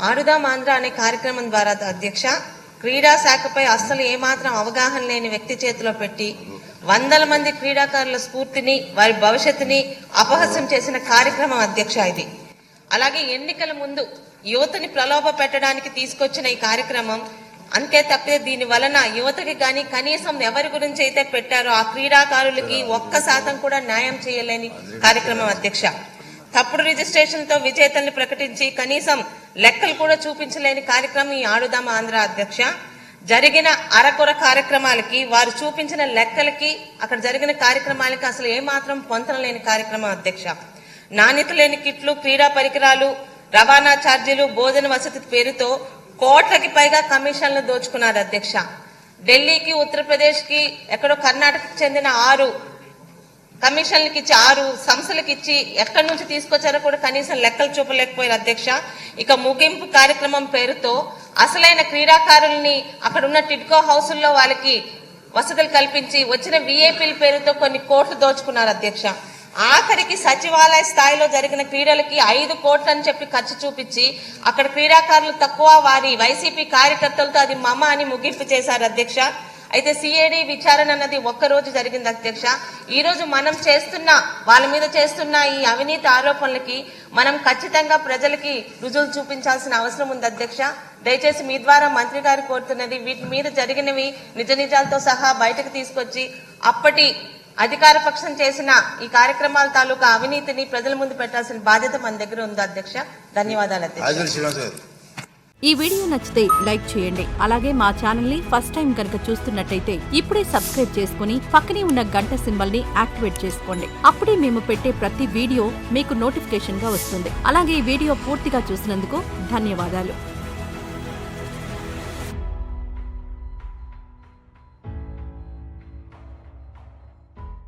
ఆడుదాం ఆంధ్ర అనే కార్యక్రమం ద్వారా అధ్యక్ష క్రీడా శాఖపై అస్సలు ఏమాత్రం అవగాహన లేని వ్యక్తి చేతిలో పెట్టి వందల మంది క్రీడాకారుల స్ఫూర్తిని వారి భవిష్యత్తుని అపహాస్యం చేసిన కార్యక్రమం అధ్యక్ష ఇది. అలాగే ఎన్నికల ముందు యువతని ప్రలోభ పెట్టడానికి తీసుకొచ్చిన ఈ కార్యక్రమం అంతే తప్పితే దీని వలన యువతకి కానీ కనీసం ఎవరి గురించి అయితే పెట్టారో ఆ క్రీడాకారులకి 1% కూడా న్యాయం చేయలేని కార్యక్రమం అధ్యక్ష. తప్పుడు రిజిస్ట్రేషన్తో విజేతల్ని ప్రకటించి కనీసం లెక్కలు కూడా చూపించలేని కార్యక్రమం ఈ ఆడుదాం ఆంధ్ర అధ్యక్ష. జరిగిన అరకొర కార్యక్రమాలకి వారు చూపించిన లెక్కలకి అక్కడ జరిగిన కార్యక్రమాలకి అసలు ఏమాత్రం పొంతన లేని కార్యక్రమం అధ్యక్ష. నాణ్యత లేని కిట్లు, క్రీడా పరికరాలు, రవాణా ఛార్జీలు, భోజన వసతి పేరుతో కోట్లకి పైగా కమిషన్లు దోచుకున్నారు అధ్యక్ష. ఢిల్లీకి, ఉత్తరప్రదేశ్ కి, ఎక్కడో కర్ణాటకకు చెందిన 6 కమిషన్లకి ఇచ్చి 6 సంస్థలకు ఇచ్చి ఎక్కడి నుంచి తీసుకొచ్చారో కూడా కనీసం లెక్కలు చూపలేకపోయారు అధ్యక్ష. ఇక ముగింపు కార్యక్రమం పేరుతో అసలైన క్రీడాకారుల్ని అక్కడ ఉన్న టిడ్కో హౌసుల్లో వాళ్ళకి వసతులు కల్పించి వచ్చిన విఐపీల పేరుతో కొన్ని కోట్లు దోచుకున్నారు అధ్యక్ష. ఆఖరికి సచివాలయ స్థాయిలో జరిగిన క్రీడలకి 5 కోట్లు అని చెప్పి ఖర్చు చూపించి అక్కడ క్రీడాకారులు తక్కువ, వారి వైసీపీ కార్యకర్తలతో అది మమ అని ముగింపు చేశారు అధ్యక్ష. అయితే సిఐడి విచారణ అన్నది ఒక్కరోజు జరిగింది అధ్యక్ష. ఈ రోజు మనం వాళ్ళ మీద చేస్తున్న ఈ అవినీతి ఆరోపణలకి మనం ఖచ్చితంగా ప్రజలకి రుజువులు చూపించాల్సిన అవసరం ఉంది అధ్యక్ష. దయచేసి మీ ద్వారా మంత్రి గారు కోరుతున్నది వీటి మీద జరిగినవి నిజాలతో సహా బయటకు తీసుకొచ్చి అప్పటి అధికార పక్షం చేసిన ఈ కార్యక్రమాల తాలూకా అవినీతిని ప్రజల ముందు పెట్టాల్సిన బాధ్యత మన దగ్గర ఉంది అధ్యక్ష. ధన్యవాదాలు అధ్యక్ష. ఈ వీడియో నచ్చితే లైక్ చేయండి. అలాగే మా ఛానల్ ని ఫస్ట్ టైం కనుక చూస్తున్నట్టయితే ఇప్పుడే సబ్స్క్రైబ్ చేసుకుని పక్కనే ఉన్న గంట సింబల్ ని యాక్టివేట్ చేసుకోండి. అప్పుడే మేము పెట్టే ప్రతి వీడియో మీకు నోటిఫికేషన్ గా వస్తుంది. అలాగే ఈ వీడియో పూర్తిగా చూసినందుకు ధన్యవాదాలు.